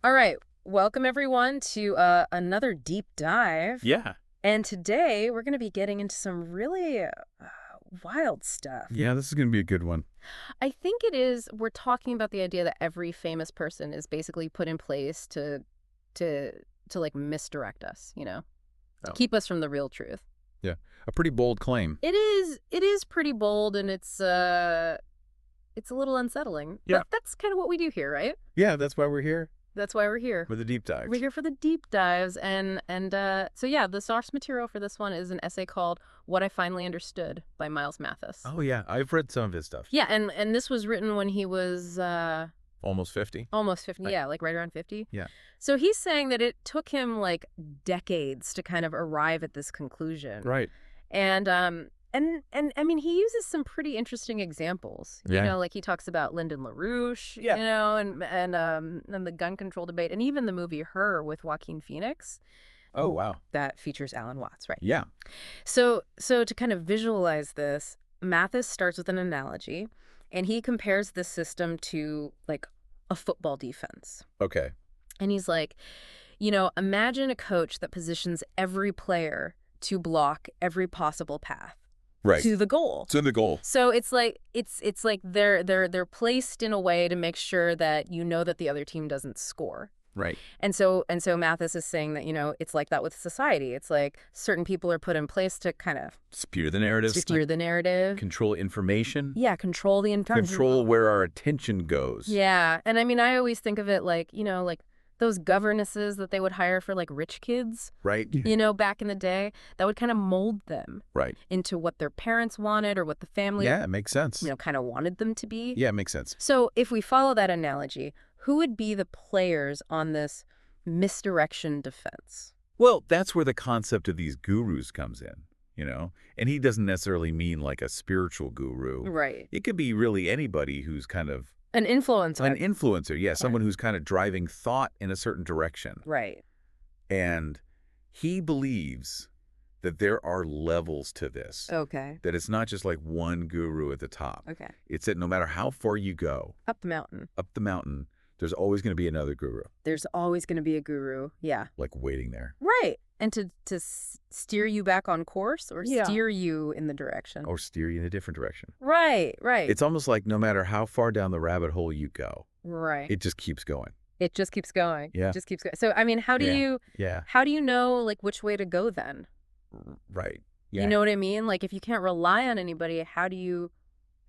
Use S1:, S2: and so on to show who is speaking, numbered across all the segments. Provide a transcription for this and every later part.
S1: All right. Welcome, everyone, to another deep dive.
S2: Yeah.
S1: And today we're going to be getting into some really wild stuff.
S2: Yeah, this is going to be a good one.
S1: I think it is, we're talking about the idea that every famous person is basically put in place to, to like misdirect us, to
S2: Oh.
S1: keep us from the real truth.
S2: Yeah. A pretty bold claim.
S1: It is pretty bold, and it's a little unsettling.
S2: Yeah.
S1: But that's kind of what we do here, right?
S2: Yeah, that's why we're here
S1: That's why we're here.
S2: with the deep dive.
S1: We're here for the deep dives, and so yeah, the source material for this one is an essay called "What I Finally Understood" by Miles Mathis.
S2: Oh, yeah. I've read some of his stuff.
S1: Yeah, and this was written when he was
S2: Almost 50.
S1: almost 50.
S2: Right.
S1: Yeah, like right around 50.
S2: Yeah.
S1: So he's saying that it took him like decades to kind of arrive at this conclusion.
S2: Right.
S1: And I mean, he uses some pretty interesting examples.
S2: Yeah.
S1: Like he talks about Lyndon LaRouche,
S2: Yeah.
S1: and the gun control debate, and even the movie Her with Joaquin Phoenix.
S2: Oh, wow.
S1: That features Alan Watts, right?
S2: Yeah.
S1: So to kind of visualize this, Mathis starts with an analogy, and he compares this system to like a football defense.
S2: Okay.
S1: And he's like, imagine a coach that positions every player to block every possible path
S2: Right.
S1: to the goal.
S2: To the goal.
S1: So it's like they're placed in a way to make sure that that the other team doesn't score.
S2: Right.
S1: And so Mathis is saying that, it's like that with society. It's like certain people are put in place to kind of
S2: Steer the narrative.
S1: steer the narrative.
S2: Control information.
S1: Yeah, control the information.
S2: Control where our attention goes.
S1: Yeah. And I mean, I always think of it like, like those governesses that they would hire for like rich kids,
S2: Right.
S1: back in the day, that would kind of mold them
S2: Right.
S1: into what their parents wanted or what the family,
S2: Yeah, it makes sense.
S1: kind of wanted them to be.
S2: Yeah, it makes sense.
S1: So if we follow that analogy, who would be the players on this misdirection defense?
S2: Well, that's where the concept of these gurus comes in, And he doesn't necessarily mean like a spiritual guru.
S1: Right.
S2: It could be really anybody who's kind of
S1: An influencer.
S2: an influencer, yeah, someone who's kind of driving thought in a certain direction.
S1: Right.
S2: And he believes that there are levels to this,
S1: Okay.
S2: that it's not just like one guru at the top.
S1: Okay.
S2: It's that no matter how far you go
S1: Up the mountain.
S2: up the mountain, there's always going to be another guru,
S1: There's always going to be a guru. Yeah.
S2: like waiting there.
S1: Right. And to steer you back on course or
S2: Yeah.
S1: steer you in the direction.
S2: Or steer you in a different direction.
S1: Right. Right.
S2: It's almost like no matter how far down the rabbit hole you go,
S1: right.
S2: it just keeps going.
S1: It just keeps going.
S2: Yeah.
S1: It just keeps going. So, I mean, how do
S2: Yeah.
S1: you know, like, which way to go then?
S2: Right. Yeah.
S1: You know what I mean? Like, if you can't rely on anybody, how do you...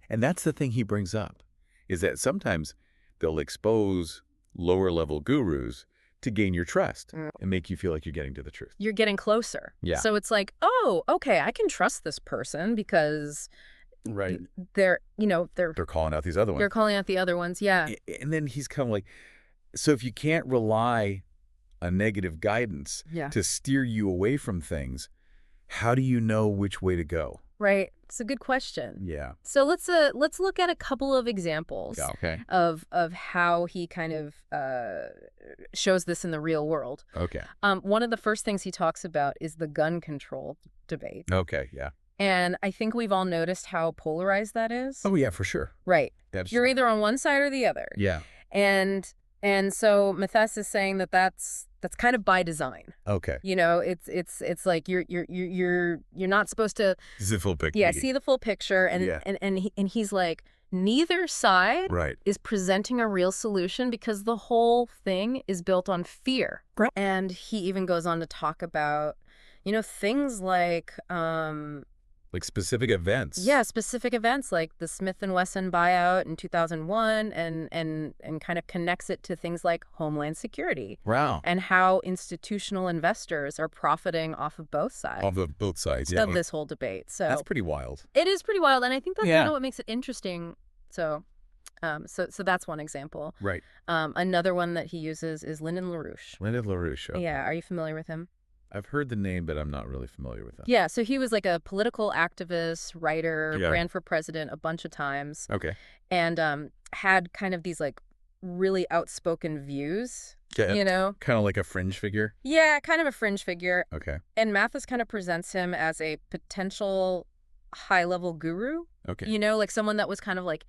S2: And that's the thing he brings up, is that sometimes they'll expose lower-level gurus to gain your trust and make you feel like you're getting to the truth.
S1: You're getting closer.
S2: Yeah.
S1: So it's like, oh, okay, I can trust this person because
S2: Right.
S1: they're
S2: Calling out these other ones.
S1: they're calling out the other ones. Yeah.
S2: And then he's kind of like, so if you can't rely on negative guidance
S1: Yeah.
S2: to steer you away from things, how do you know which way to go?
S1: Right. It's a good question.
S2: Yeah.
S1: So let's look at a couple of examples
S2: Yeah, okay.
S1: of how he kind of shows this in the real world.
S2: Okay.
S1: One of the first things he talks about is the gun control debate.
S2: Okay, yeah.
S1: And I think we've all noticed how polarized that is.
S2: Oh, yeah, for sure.
S1: Right.
S2: That's
S1: You're either on one side or the other.
S2: Yeah.
S1: And so Mathis is saying that that's kind of by design.
S2: Okay.
S1: It's like you're not supposed to
S2: This is the full picture.
S1: see the full picture, and
S2: Yeah.
S1: and he's like, neither side
S2: Right.
S1: is presenting a real solution because the whole thing is built on fear.
S2: Right.
S1: And he even goes on to talk about things like
S2: Like specific events.
S1: specific events like the Smith & Wesson buyout in 2001, and kind of connects it to things like Homeland Security.
S2: Wow.
S1: And how institutional investors are profiting off of both sides
S2: Of both sides, yeah.
S1: of this whole debate. So
S2: That's pretty wild.
S1: it is pretty wild, and I think that's
S2: Yeah.
S1: what makes it interesting. So that's one example.
S2: Right.
S1: Another one that he uses is Lyndon LaRouche.
S2: Lyndon LaRouche. Okay.
S1: Yeah, are you familiar with him?
S2: I've heard the name, but I'm not really familiar with him.
S1: Yeah, so he was like a political activist, writer,
S2: Yeah.
S1: ran for president a bunch of times,
S2: Okay.
S1: and had kind of these like really outspoken views.
S2: Yeah. Kind of like a fringe figure.
S1: Yeah, kind of a fringe figure.
S2: Okay.
S1: And Mathis kind of presents him as a potential high-level guru.
S2: Okay.
S1: Like someone that was kind of like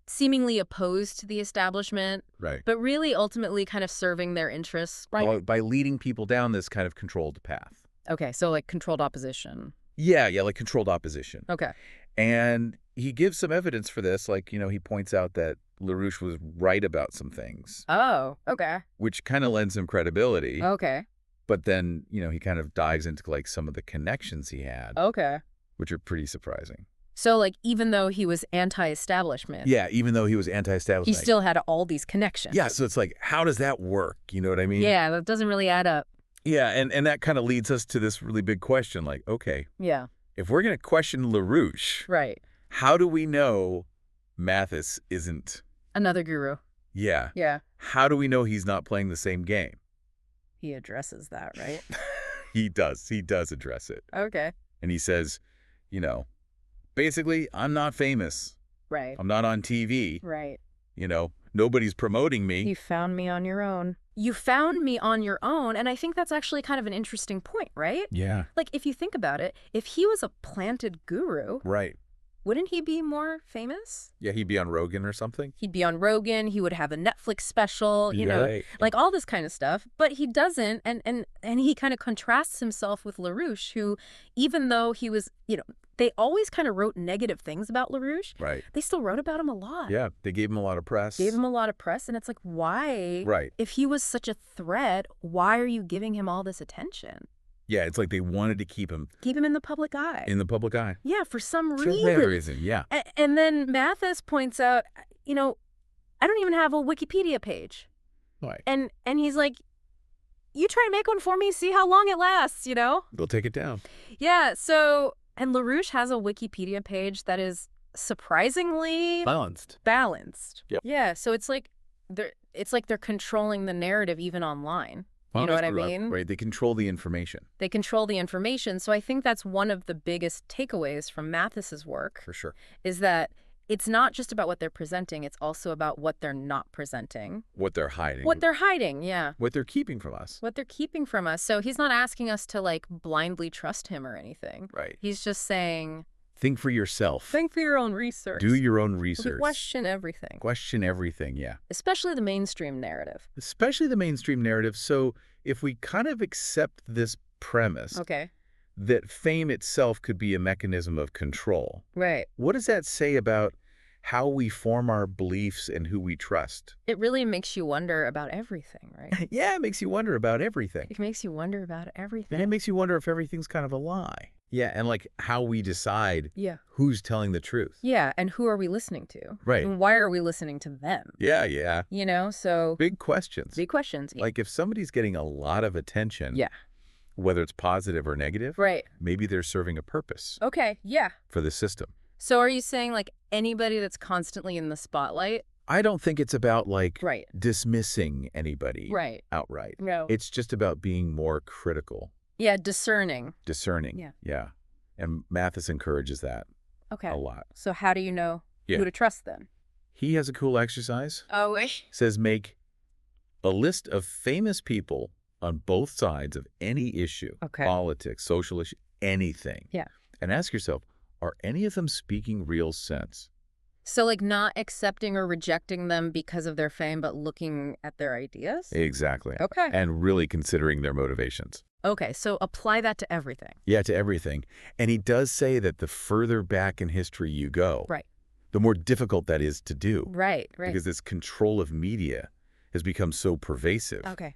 S1: seemingly opposed to the establishment,
S2: Right.
S1: but really ultimately kind of serving their interests.
S2: By leading people down this kind of controlled path.
S1: Okay, so like controlled opposition.
S2: Yeah, like controlled opposition.
S1: Okay.
S2: And he gives some evidence for this. Like, he points out that LaRouche was right about some things,
S1: Oh, okay.
S2: which kind of lends him credibility.
S1: Okay.
S2: But then, he kind of dives into like some of the connections he had,
S1: Okay.
S2: which are pretty surprising.
S1: So like even though he was anti-establishment,
S2: Yeah, even though he was
S1: he
S2: anti-establishment.
S1: still had all these connections.
S2: Yeah, so it's like, how does that work? You know what I mean?
S1: Yeah, that doesn't really add up.
S2: Yeah, and that kind of leads us to this really big question. Like, okay,
S1: Yeah.
S2: if we're going to question LaRouche,
S1: Right.
S2: how do we know Mathis isn't?
S1: Another guru.
S2: Yeah.
S1: Yeah.
S2: How do we know he's not playing the same game?
S1: He addresses that, right?
S2: He does. He does address it.
S1: Okay.
S2: And he says, basically, I'm not famous.
S1: Right.
S2: I'm not on TV.
S1: Right.
S2: Nobody's promoting me.
S1: You found me on your own. You found me on your own, and I think that's actually kind of an interesting point, right?
S2: Yeah.
S1: Like, if you think about it, if he was a planted guru,
S2: Right.
S1: wouldn't he be more famous?
S2: Yeah, he'd be on Rogan or something.
S1: He'd be on Rogan, he would have a Netflix special,
S2: Right.
S1: like all this kind of stuff. But he doesn't, and he kind of contrasts himself with LaRouche, who, even though he was, they always kind of wrote negative things about LaRouche.
S2: Right.
S1: They still wrote about him a lot.
S2: Yeah, they gave him a lot of press.
S1: Gave him a lot of press, and it's like, why?
S2: Right.
S1: If he was such a threat, why are you giving him all this attention?
S2: Yeah, it's like they wanted to keep him
S1: Keep him in the public eye.
S2: in the public eye.
S1: Yeah, for some
S2: For
S1: reason.
S2: that reason, yeah.
S1: And then Mathis points out, I don't even have a Wikipedia page.
S2: Right.
S1: And he's like, you try to make one for me, see how long it lasts,
S2: They'll take it down.
S1: Yeah, so, and LaRouche has a Wikipedia page that is surprisingly balanced.
S2: Yep.
S1: Yeah, so it's like they're controlling the narrative even online. You know what I mean?
S2: Right. They control the information.
S1: They control the information. So I think that's one of the biggest takeaways from Mathis's work.
S2: For sure.
S1: Is that it's not just about what they're presenting, it's also about what they're not presenting.
S2: What they're hiding.
S1: What they're hiding, yeah.
S2: What they're keeping from us.
S1: What they're keeping from us. So he's not asking us to like blindly trust him or anything.
S2: Right.
S1: He's just saying,
S2: think for yourself.
S1: think for your own research.
S2: Do your own research.
S1: Question everything.
S2: Question everything, yeah.
S1: Especially the mainstream narrative.
S2: Especially the mainstream narrative. So if we kind of accept this premise
S1: Okay.
S2: that fame itself could be a mechanism of control,
S1: Right.
S2: what does that say about how we form our beliefs and who we trust?
S1: It really makes you wonder about everything, right?
S2: Yeah, it makes you wonder about everything.
S1: It makes you wonder about everything.
S2: And it makes you wonder if everything's kind of a lie. Yeah, and like how we decide
S1: Yeah.
S2: who's telling the truth.
S1: Yeah, and who are we listening to?
S2: Right.
S1: And why are we listening to them?
S2: Yeah.
S1: So
S2: Big questions.
S1: big questions.
S2: Like if somebody's getting a lot of attention,
S1: Yeah.
S2: whether it's positive or negative,
S1: Right.
S2: maybe they're serving a purpose
S1: Okay, yeah.
S2: for the system.
S1: So are you saying like anybody that's constantly in the spotlight?
S2: I don't think it's about like
S1: Right.
S2: dismissing anybody
S1: Right.
S2: outright.
S1: No.
S2: It's just about being more critical,
S1: Yeah, discerning.
S2: discerning. Yeah. And Mathis encourages that
S1: Okay.
S2: a lot.
S1: So how do you know
S2: Yeah.
S1: who to trust then?
S2: He has a cool exercise.
S1: Oh,
S2: Says make a list of famous people on both sides of any issue.
S1: Okay.
S2: Politics, social issue, anything.
S1: Yeah.
S2: And ask yourself, are any of them speaking real sense?
S1: So like not accepting or rejecting them because of their fame, but looking at their ideas?
S2: Exactly.
S1: Okay.
S2: And really considering their motivations.
S1: Okay, so apply that to everything.
S2: Yeah, to everything. And he does say that the further back in history you go,
S1: Right.
S2: the more difficult that is to do.
S1: Right.
S2: Because this control of media has become so pervasive.
S1: Okay.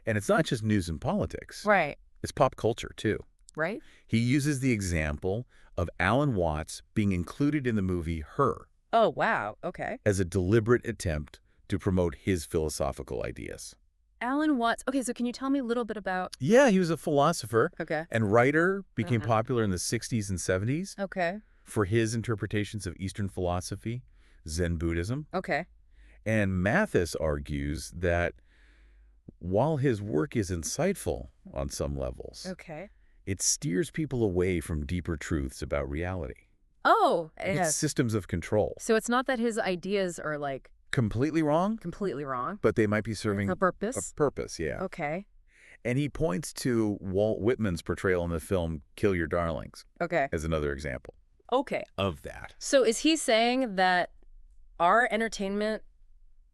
S2: And it's not just news and politics.
S1: Right.
S2: It's pop culture, too.
S1: Right?
S2: He uses the example of Alan Watts being included in the movie Her
S1: Oh, wow. Okay.
S2: as a deliberate attempt to promote his philosophical ideas.
S1: Alan Watts. Okay, so can you tell me a little bit about...
S2: Yeah, he was a philosopher
S1: Okay.
S2: and writer, became
S1: Uh-huh.
S2: popular in the 60s and 70s
S1: Okay.
S2: for his interpretations of Eastern philosophy, Zen Buddhism.
S1: Okay.
S2: And Mathis argues that while his work is insightful on some levels,
S1: Okay.
S2: it steers people away from deeper truths about reality.
S1: Oh,
S2: It's
S1: yes.
S2: systems of control.
S1: So it's not that his ideas are like
S2: Completely wrong,
S1: completely wrong.
S2: but they might be serving
S1: A purpose.
S2: a purpose, yeah.
S1: Okay.
S2: And he points to Walt Whitman's portrayal in the film Kill Your Darlings
S1: Okay.
S2: as another example
S1: Okay.
S2: of that.
S1: So is he saying that our entertainment.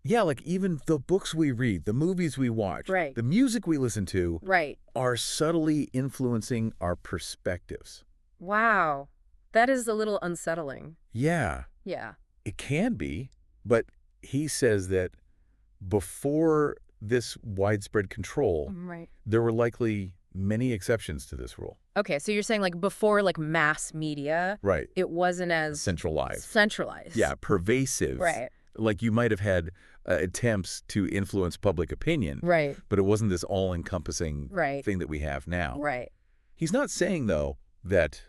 S2: Yeah, like even the books we read, the movies we watch,
S1: Right.
S2: the music we listen to
S1: Right.
S2: are subtly influencing our perspectives.
S1: Wow. That is a little unsettling.
S2: Yeah,
S1: Yeah.
S2: it can be, but he says that before this widespread control,
S1: Right.
S2: there were likely many exceptions to this rule.
S1: Okay, so you're saying like before like mass media,
S2: Right.
S1: it wasn't as
S2: Centralized.
S1: centralized.
S2: Yeah, pervasive.
S1: Right.
S2: Like you might have had attempts to influence public opinion,
S1: Right.
S2: but it wasn't this all-encompassing
S1: Right.
S2: thing that we have now.
S1: Right.
S2: He's not saying, though, that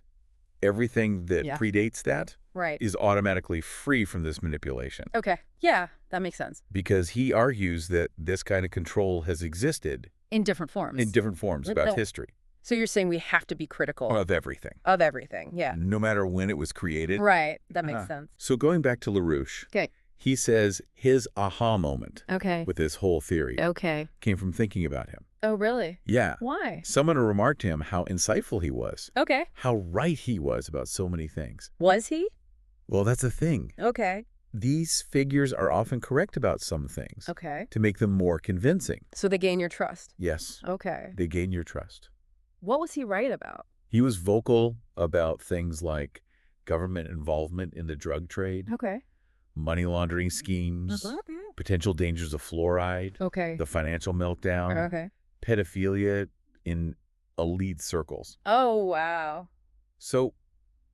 S2: everything that
S1: Yeah.
S2: predates that
S1: Right.
S2: is automatically free from this manipulation.
S1: Okay. Yeah, that makes sense.
S2: Because he argues that this kind of control has existed
S1: In different forms.
S2: in different forms about history.
S1: So you're saying we have to be critical
S2: Of everything.
S1: of everything. Yeah.
S2: No matter when it was created.
S1: Right. That makes sense.
S2: So going back to LaRouche,
S1: Okay.
S2: he says his aha moment
S1: Okay.
S2: with this whole theory
S1: Okay.
S2: came from thinking about him.
S1: Oh, really?
S2: Yeah.
S1: Why?
S2: Someone remarked to him how insightful he was,
S1: Okay.
S2: how right he was about so many things.
S1: Was he?
S2: Well, that's the thing.
S1: Okay.
S2: These figures are often correct about some things
S1: Okay.
S2: to make them more convincing.
S1: So they gain your trust.
S2: Yes,
S1: Okay.
S2: they gain your trust.
S1: What was he right about?
S2: He was vocal about things like government involvement in the drug trade,
S1: Okay.
S2: money laundering schemes, potential dangers of fluoride,
S1: Okay.
S2: the financial meltdown,
S1: Okay.
S2: pedophilia in elite circles.
S1: Oh, wow.
S2: So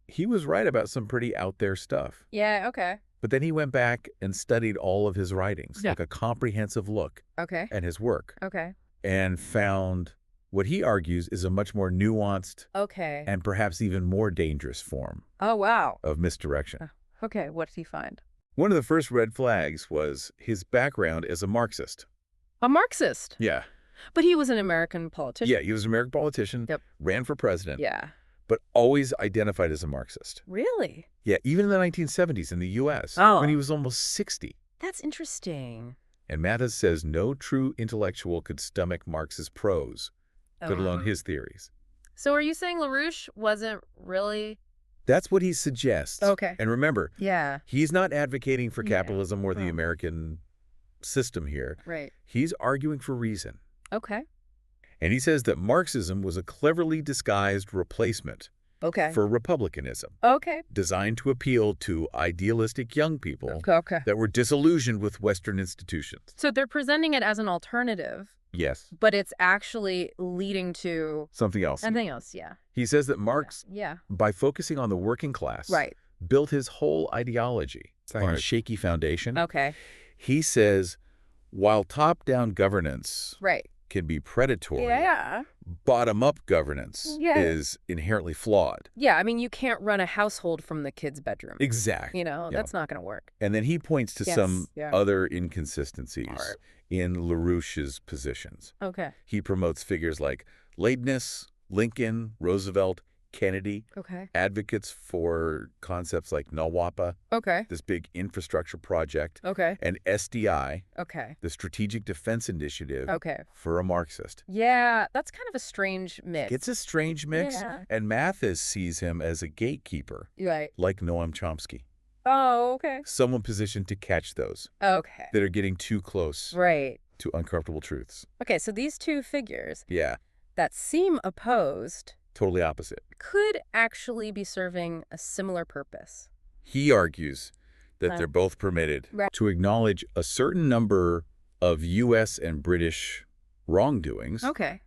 S2: he was right about some pretty out there stuff.
S1: Yeah, okay.
S2: But then he went back and studied all of his writings,
S1: Yeah.
S2: like a comprehensive look
S1: Okay.
S2: at his work,
S1: Okay.
S2: and found what he argues is a much more nuanced
S1: Okay.
S2: and perhaps even more dangerous form
S1: Oh, wow.
S2: of misdirection.
S1: Okay, what did he find?
S2: One of the first red flags was his background as a Marxist.
S1: A Marxist.
S2: Yeah.
S1: But he was an American politician.
S2: Yeah, he was an American politician,
S1: Yep.
S2: ran for president,
S1: Yeah.
S2: but always identified as a Marxist.
S1: Really?
S2: Yeah, even in the 1970s in the U.S.,
S1: Oh.
S2: when he was almost 60.
S1: That's interesting.
S2: And Mathis says no true intellectual could stomach Marx's prose, let alone his theories.
S1: So are you saying LaRouche wasn't really...
S2: That's what he suggests.
S1: Okay.
S2: And remember,
S1: Yeah.
S2: he's not advocating for
S1: Yeah.
S2: capitalism or the
S1: Oh.
S2: American system here.
S1: Right.
S2: He's arguing for reason.
S1: Okay.
S2: And he says that Marxism was a cleverly disguised replacement
S1: Okay.
S2: for republicanism,
S1: Okay.
S2: designed to appeal to idealistic young people
S1: Okay.
S2: that were disillusioned with Western institutions.
S1: So they're presenting it as an alternative,
S2: Yes.
S1: but it's actually leading to
S2: Something else.
S1: something else. Yeah.
S2: He says that Marx,
S1: Yeah.
S2: by focusing on the working class,
S1: Right.
S2: built his whole ideology on a shaky foundation.
S1: Okay.
S2: He says, while top-down governance
S1: Right.
S2: can be predatory,
S1: Yeah.
S2: bottom-up governance
S1: Yeah.
S2: is inherently flawed.
S1: Yeah. I mean, you can't run a household from the kid's bedroom.
S2: Exactly.
S1: You know,
S2: Yeah.
S1: that's not going to work.
S2: And then he points to
S1: Yes,
S2: some
S1: yeah.
S2: other inconsistencies
S1: Right.
S2: in LaRouche's positions.
S1: Okay.
S2: He promotes figures like Leibniz, Lincoln, Roosevelt, Kennedy,
S1: Okay.
S2: advocates for concepts like NAWAPA,
S1: Okay.
S2: this big infrastructure project,
S1: Okay.
S2: and SDI,
S1: Okay.
S2: the Strategic Defense Initiative,
S1: Okay.
S2: for a Marxist.
S1: Yeah, that's kind of a strange mix.
S2: It's a strange mix,
S1: Yeah.
S2: and Mathis sees him as a gatekeeper,
S1: Right.
S2: like Noam Chomsky,
S1: Oh, okay.
S2: someone positioned to catch those
S1: Okay.
S2: that are getting too close
S1: Right.
S2: to uncomfortable truths.
S1: Okay, so these two figures
S2: Yeah,
S1: that seem opposed
S2: totally opposite.
S1: could actually be serving a similar purpose.
S2: He argues that
S1: Huh.
S2: they're both permitted
S1: Right.
S2: to acknowledge a certain number of U.S. and British wrongdoings,
S1: Okay.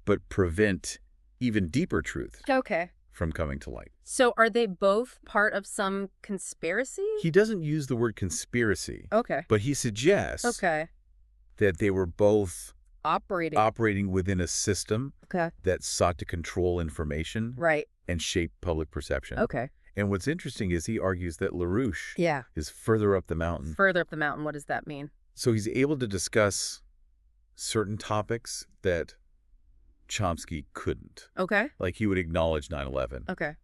S2: but prevent even deeper truth
S1: Okay.
S2: from coming to light.
S1: So are they both part of some conspiracy?
S2: He doesn't use the word conspiracy,
S1: Okay.
S2: but he suggests
S1: Okay.
S2: that they were both
S1: Operating.
S2: within a system
S1: Okay.
S2: that sought to control information
S1: Right.
S2: and shape public perception.
S1: Okay.
S2: And what's interesting is he argues that LaRouche
S1: Yeah.
S2: is further up the mountain.
S1: Further up the mountain, what does that mean?
S2: So he's able to discuss certain topics that Chomsky couldn't.
S1: Okay.
S2: Like he would acknowledge 9/11,
S1: Okay.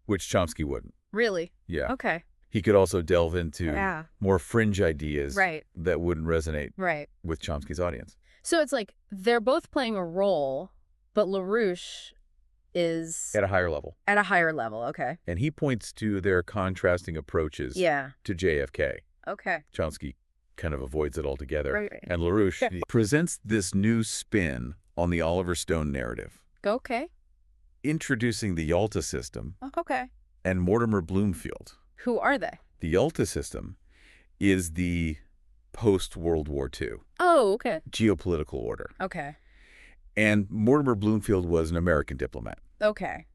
S2: which Chomsky wouldn't.
S1: Really?
S2: Yeah.
S1: Okay.
S2: He could also delve into
S1: Yeah.
S2: more fringe ideas
S1: Right.
S2: that wouldn't resonate
S1: Right.
S2: with Chomsky's audience.
S1: So it's like they're both playing a role, but LaRouche is
S2: At a higher level.
S1: at a higher level. Okay.
S2: And he points to their contrasting approaches
S1: Yeah.
S2: to JFK.
S1: Okay.
S2: Chomsky kind of avoids it altogether.
S1: Right.
S2: And LaRouche
S1: Okay.
S2: presents this new spin on the Oliver Stone narrative,
S1: Okay.
S2: introducing the Yalta system
S1: Oh, okay.
S2: and Mortimer Bloomfield.
S1: Who are they?
S2: The Yalta system is the post-World War II
S1: Oh, okay.
S2: geopolitical order.
S1: Okay.
S2: And Mortimer Bloomfield was an American diplomat.
S1: Okay.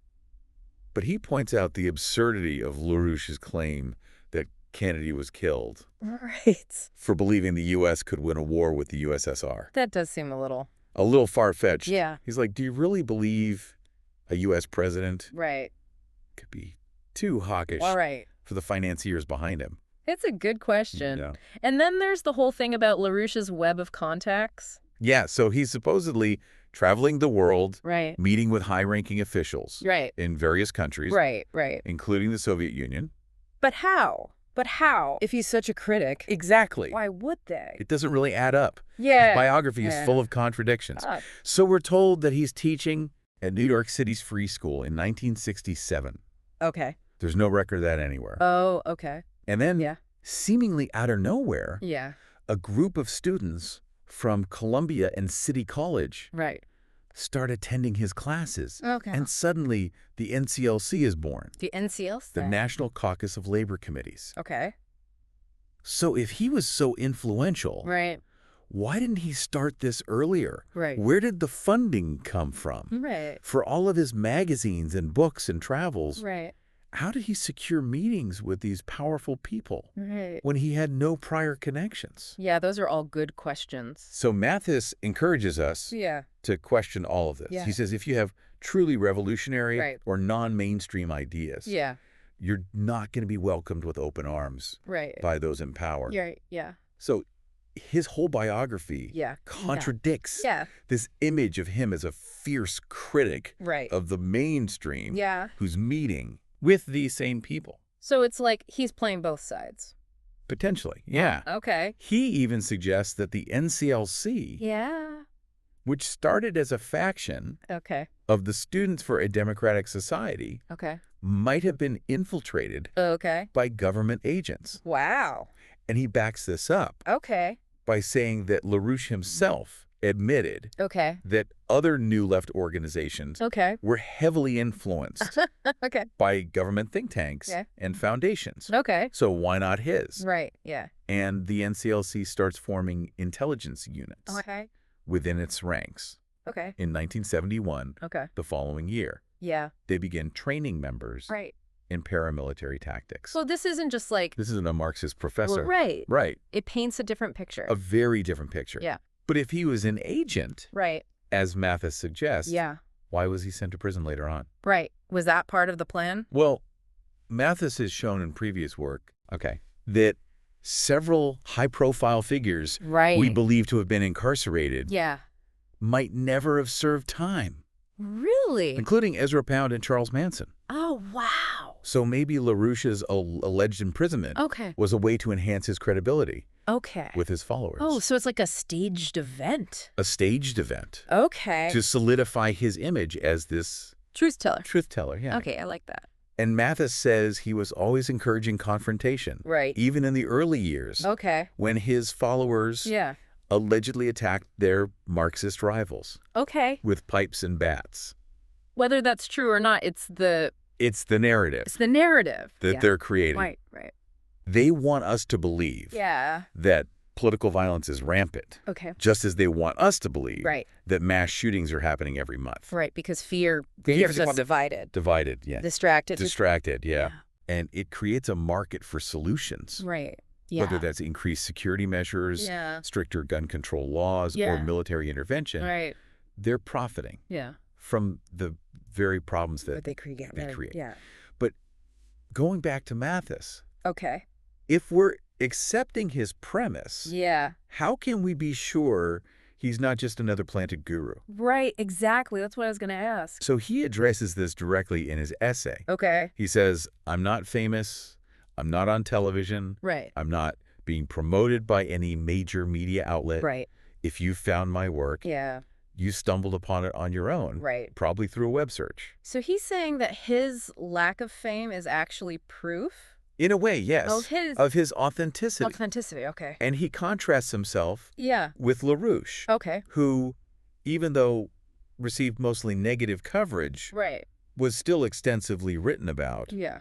S2: But he points out the absurdity of LaRouche's claim that Kennedy was killed
S1: Right.
S2: for believing the U.S. could win a war with the USSR.
S1: That does seem a
S2: little far-fetched.
S1: Yeah.
S2: He's like, do you really believe a U.S. president
S1: right.
S2: could be too hawkish
S1: All right.
S2: for the financiers behind him?
S1: It's a good question.
S2: Yeah.
S1: And then there's the whole thing about LaRouche's web of contacts.
S2: Yeah, so he's supposedly traveling the world,
S1: Right.
S2: meeting with high-ranking officials
S1: Right.
S2: in various countries,
S1: Right. Right.
S2: including the Soviet Union.
S1: But how? But how? If he's such a critic,
S2: Exactly.
S1: why would they?
S2: It doesn't really add up.
S1: Yeah.
S2: His biography is
S1: Yeah.
S2: full of contradictions.
S1: Ah,
S2: So we're told that he's teaching at New York City's Free School in 1967.
S1: okay.
S2: There's no record of that anywhere.
S1: Oh, okay.
S2: And then,
S1: Yeah.
S2: seemingly out of nowhere,
S1: Yeah.
S2: a group of students from Columbia and City College
S1: Right.
S2: start attending his classes.
S1: Okay.
S2: And suddenly, the NCLC is born,
S1: the NCLC.
S2: the National Caucus of Labor Committees.
S1: Okay.
S2: So if he was so influential,
S1: Right.
S2: why didn't he start this earlier?
S1: Right.
S2: Where did the funding come from?
S1: Right.
S2: For all of his magazines and books and travels,
S1: Right.
S2: how did he secure meetings with these powerful people
S1: Right.
S2: when he had no prior connections?
S1: Yeah, those are all good questions.
S2: So Mathis encourages us
S1: Yeah.
S2: to question all of this.
S1: Yeah.
S2: He says if you have truly revolutionary
S1: Right.
S2: or non-mainstream ideas,
S1: Yeah.
S2: you're not going to be welcomed with open arms
S1: Right.
S2: by those in power.
S1: Yeah. Yeah.
S2: So his whole biography
S1: Yeah.
S2: contradicts
S1: Yeah.
S2: this image of him as a fierce critic
S1: Right.
S2: of the mainstream
S1: Yeah.
S2: who's meeting with these same people.
S1: So it's like he's playing both sides.
S2: Potentially, yeah.
S1: Okay.
S2: He even suggests that the NCLC,
S1: Yeah.
S2: which started as a faction
S1: Okay.
S2: of the Students for a Democratic Society,
S1: Okay.
S2: might have been infiltrated
S1: Okay.
S2: by government agents.
S1: Wow.
S2: And he backs this up
S1: Okay.
S2: by saying that LaRouche himself admitted
S1: Okay.
S2: that other New Left organizations
S1: Okay.
S2: were heavily influenced
S1: Okay.
S2: by government think tanks
S1: Yeah.
S2: and foundations.
S1: Okay.
S2: So why not his?
S1: Right. Yeah.
S2: And the NCLC starts forming intelligence units
S1: Okay.
S2: within its ranks.
S1: Okay.
S2: In 1971,
S1: Okay.
S2: the following year,
S1: Yeah.
S2: they begin training members
S1: Right.
S2: in paramilitary tactics.
S1: So this isn't just like,
S2: This isn't a Marxist professor.
S1: right.
S2: Right.
S1: It paints a different picture.
S2: A very different picture.
S1: Yeah.
S2: But if he was an agent,
S1: Right.
S2: as Mathis suggests,
S1: Yeah.
S2: why was he sent to prison later on?
S1: Right. Was that part of the plan?
S2: Well, Mathis has shown in previous work that several high-profile figures
S1: Right.
S2: we believe to have been incarcerated
S1: Yeah.
S2: might never have served time,
S1: Really?
S2: including Ezra Pound and Charles Manson.
S1: Oh, wow.
S2: So maybe LaRouche's alleged imprisonment
S1: Okay.
S2: was a way to enhance his credibility
S1: Okay.
S2: with his followers.
S1: Oh, so it's like a staged event.
S2: A staged event
S1: Okay.
S2: to solidify his image as this
S1: Truth teller.
S2: truth teller. Yeah.
S1: Okay, I like that.
S2: And Mathis says he was always encouraging confrontation,
S1: Right.
S2: even in the early years
S1: Okay.
S2: when his followers
S1: Yeah.
S2: allegedly attacked their Marxist rivals
S1: Okay.
S2: with pipes and bats.
S1: Whether that's true or not,
S2: It's the narrative
S1: it's the narrative
S2: that
S1: yeah.
S2: they're creating.
S1: Right. Right.
S2: They want us to believe
S1: Yeah.
S2: that political violence is rampant,
S1: Okay.
S2: just as they want us to believe
S1: Right.
S2: that mass shootings are happening every month.
S1: Right. Because fear
S2: Fears
S1: keeps us divided,
S2: Divided, yeah.
S1: distracted.
S2: Distracted, yeah. And it creates a market for solutions,
S1: Right. Yeah.
S2: whether that's increased security measures,
S1: Yeah.
S2: stricter gun control laws, or
S1: Yeah.
S2: military intervention.
S1: Right.
S2: They're profiting
S1: Yeah.
S2: from the very problems that
S1: But they create.
S2: they create.
S1: Yeah.
S2: But going back to Mathis,
S1: Okay.
S2: if we're accepting his premise,
S1: Yeah.
S2: how can we be sure he's not just another planted guru?
S1: Right. Exactly. That's what I was going to ask.
S2: So he addresses this directly in his essay.
S1: Okay.
S2: He says, I'm not famous, I'm not on television,
S1: Right.
S2: I'm not being promoted by any major media outlet.
S1: Right.
S2: If you found my work,
S1: Yeah.
S2: you stumbled upon it on your own,
S1: Right.
S2: probably through a web search.
S1: So he's saying that his lack of fame is actually proof?
S2: In a way,
S1: Of
S2: yes.
S1: his
S2: Of his authenticity.
S1: authenticity. Okay.
S2: And he contrasts himself
S1: Yeah.
S2: with LaRouche,
S1: Okay.
S2: who, even though received mostly negative coverage,
S1: Right.
S2: was still extensively written about
S1: Yeah.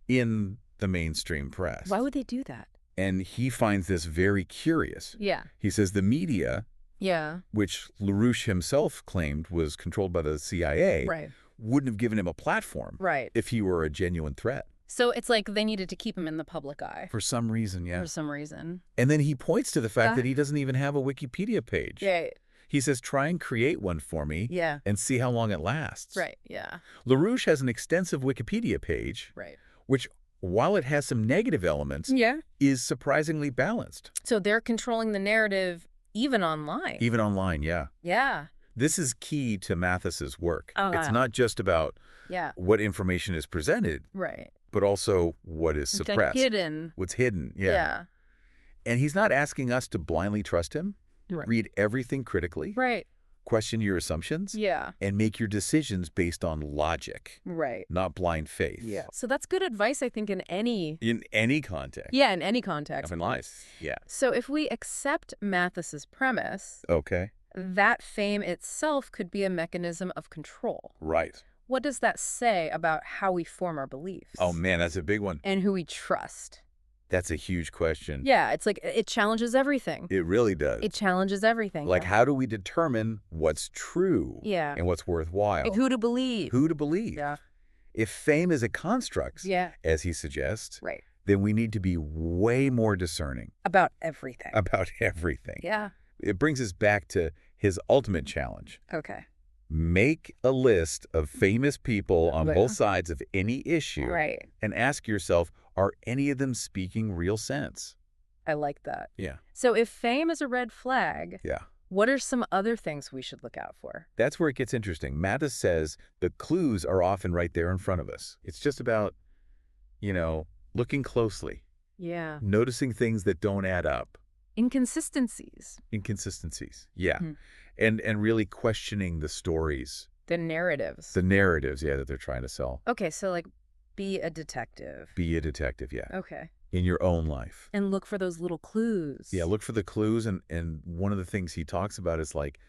S2: in the mainstream press.
S1: Why would they do that?
S2: And he finds this very curious.
S1: Yeah.
S2: He says the media,
S1: Yeah.
S2: which LaRouche himself claimed was controlled by the CIA,
S1: Right.
S2: wouldn't have given him a platform
S1: Right.
S2: if he were a genuine threat.
S1: So it's like they needed to keep him in the public eye
S2: For some reason, yeah.
S1: for some reason.
S2: And then he points to the fact that he doesn't even have a Wikipedia page.
S1: Yeah.
S2: He says, try and create one for me
S1: Yeah.
S2: and see how long it lasts.
S1: Right. Yeah.
S2: LaRouche has an extensive Wikipedia page,
S1: Right.
S2: which, while it has some negative elements,
S1: Yeah.
S2: is surprisingly balanced.
S1: So they're controlling the narrative even online.
S2: Even online, yeah.
S1: Yeah.
S2: This is key to Mathis's work.
S1: Oh,
S2: It's
S1: wow.
S2: not just about
S1: Yeah.
S2: what information is presented,
S1: Right.
S2: but also what is
S1: It's
S2: suppressed.
S1: like hidden.
S2: What's hidden, yeah.
S1: Yeah.
S2: And he's not asking us to blindly trust him.
S1: Right.
S2: Read everything critically,
S1: Right.
S2: question your assumptions,
S1: Yeah.
S2: and make your decisions based on logic,
S1: Right.
S2: not blind faith.
S1: Yeah. So that's good advice, I think, in any.
S2: In any context.
S1: Yeah, in any context.
S2: Of in life. Yeah.
S1: So if we accept Mathis's premise,
S2: Okay.
S1: that fame itself could be a mechanism of control.
S2: Right.
S1: What does that say about how we form our beliefs?
S2: Oh, man, that's a big one.
S1: And who we trust?
S2: That's a huge question.
S1: Yeah, it's like it challenges everything.
S2: It really does.
S1: It challenges everything.
S2: Like, how do we determine what's true
S1: Yeah.
S2: and what's worthwhile?
S1: Like who to believe.
S2: Who to believe?
S1: Yeah.
S2: If fame is a construct,
S1: Yeah.
S2: as he suggests,
S1: Right.
S2: then we need to be way more discerning
S1: About everything.
S2: about everything.
S1: Yeah.
S2: It brings us back to his ultimate challenge.
S1: Okay.
S2: Make a list of famous people on
S1: Right.
S2: both sides of any issue
S1: Right.
S2: and ask yourself, are any of them speaking real sense?
S1: I like that.
S2: Yeah.
S1: So if fame is a red flag,
S2: Yeah.
S1: what are some other things we should look out for?
S2: That's where it gets interesting. Mathis says the clues are often right there in front of us. It's just about, looking closely,
S1: Yeah.
S2: noticing things that don't add up,
S1: Inconsistencies.
S2: inconsistencies. Yeah.
S1: Mhm.
S2: And really questioning the stories,
S1: The narratives.
S2: the narratives, that they're trying to sell.
S1: Okay, so like be a detective.
S2: Be a detective, yeah,
S1: Okay.
S2: in your own life.
S1: And look for those little clues.
S2: Yeah, look for the clues, and one of the things he talks about is like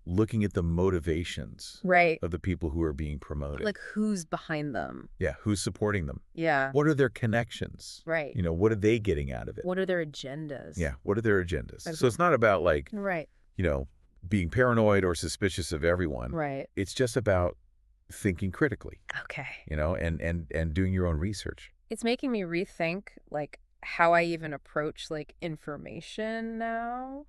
S2: looking at the motivations
S1: Right.
S2: of the people who are being promoted.
S1: Like who's behind them.
S2: Yeah, who's supporting them?
S1: Yeah.
S2: What are their connections?
S1: Right.
S2: What are they getting out of it?
S1: What are their agendas?
S2: Yeah, what are their agendas?
S1: Okay.
S2: So it's not about like,
S1: Right.
S2: being paranoid or suspicious of everyone.
S1: Right.
S2: It's just about thinking critically,
S1: Okay.
S2: and doing your own research.
S1: It's making me rethink like how I even approach like information now.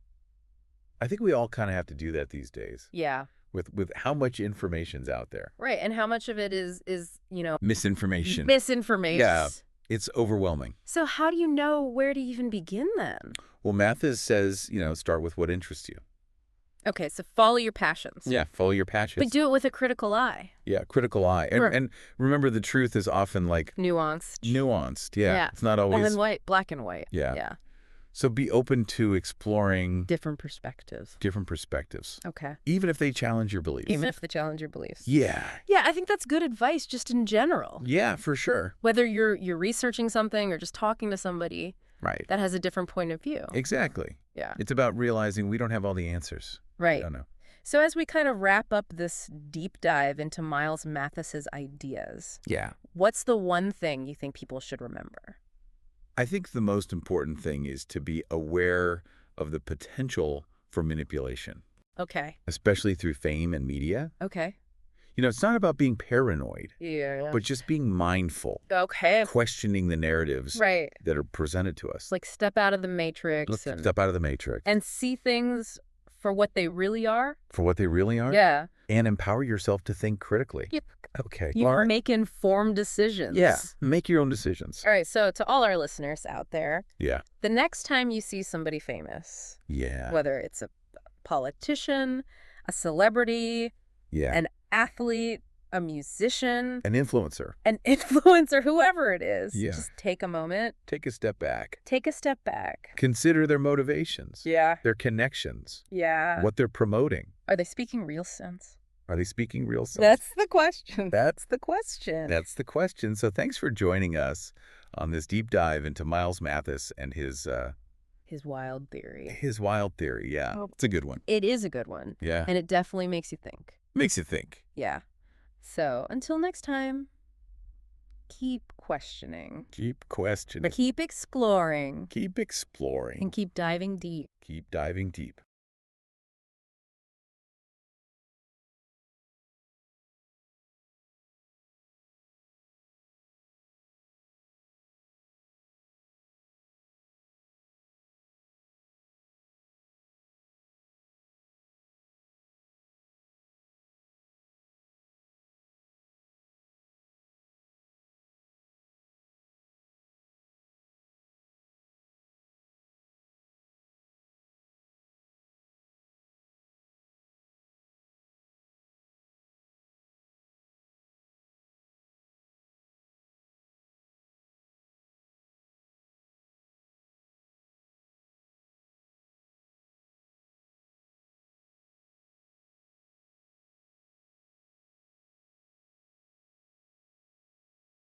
S2: I think we all kind of have to do that these days
S1: Yeah.
S2: with how much information's out there.
S1: Right. And how much of it is
S2: Misinformation.
S1: misinformation.
S2: Yeah. It's overwhelming.
S1: So how do you know where to even begin then?
S2: Well, Mathis says, start with what interests you.
S1: Okay, so follow your passions.
S2: Yeah, follow your passions.
S1: But do it with a critical eye.
S2: Yeah, critical eye. And,
S1: Sure.
S2: and remember, the truth is often like
S1: Nuanced.
S2: nuanced. Yeah.
S1: Yeah.
S2: It's not
S1: Black
S2: always.
S1: and white. Black and white.
S2: Yeah.
S1: Yeah.
S2: So be open to exploring
S1: Different perspectives.
S2: different perspectives,
S1: Okay.
S2: even if they challenge your beliefs.
S1: Even if they challenge your beliefs.
S2: Yeah.
S1: Yeah, I think that's good advice just in general.
S2: Yeah, for sure.
S1: Whether you're researching something or just talking to somebody
S2: Right.
S1: that has a different point of view.
S2: Exactly.
S1: Yeah.
S2: It's about realizing we don't have all the answers. I
S1: Right.
S2: don't know.
S1: So as we kind of wrap up this deep dive into Miles Mathis's ideas,
S2: Yeah.
S1: what's the one thing you think people should remember?
S2: I think the most important thing is to be aware of the potential for manipulation,
S1: Okay.
S2: especially through fame and media.
S1: Okay.
S2: It's not about being paranoid,
S1: Yeah.
S2: but just being mindful,
S1: Okay.
S2: questioning the narratives
S1: Right.
S2: that are presented to us.
S1: Like step out of the matrix
S2: Let's
S1: and
S2: step out of the matrix
S1: see things for what they really are.
S2: for what they really are.
S1: Yeah.
S2: And empower yourself to think critically.
S1: Yep.
S2: Okay.
S1: You
S2: All right.
S1: make informed decisions.
S2: Yeah. Make your own decisions.
S1: All right. So to all our listeners out there,
S2: Yeah.
S1: the next time you see somebody famous,
S2: Yeah.
S1: whether it's a politician, a celebrity,
S2: Yeah.
S1: an athlete, a musician,
S2: An influencer.
S1: an influencer, whoever it is,
S2: Yeah.
S1: just take a moment,
S2: Take a step back.
S1: take a step back.
S2: Consider their motivations.
S1: Yeah.
S2: Their connections.
S1: Yeah.
S2: What they're promoting.
S1: Are they speaking real sense?
S2: Are they speaking real sense?
S1: That's the question.
S2: That's
S1: the question.
S2: That's the question. So thanks for joining us on this deep dive into Miles Mathis and
S1: His wild theory.
S2: his wild theory. Yeah,
S1: Oh,
S2: it's a good one.
S1: it is a good one.
S2: Yeah,
S1: And it definitely makes you think.
S2: makes you think.
S1: Yeah. So until next time, keep questioning,
S2: Keep questioning.
S1: keep exploring,
S2: Keep exploring.
S1: and keep diving deep.
S2: Keep diving deep.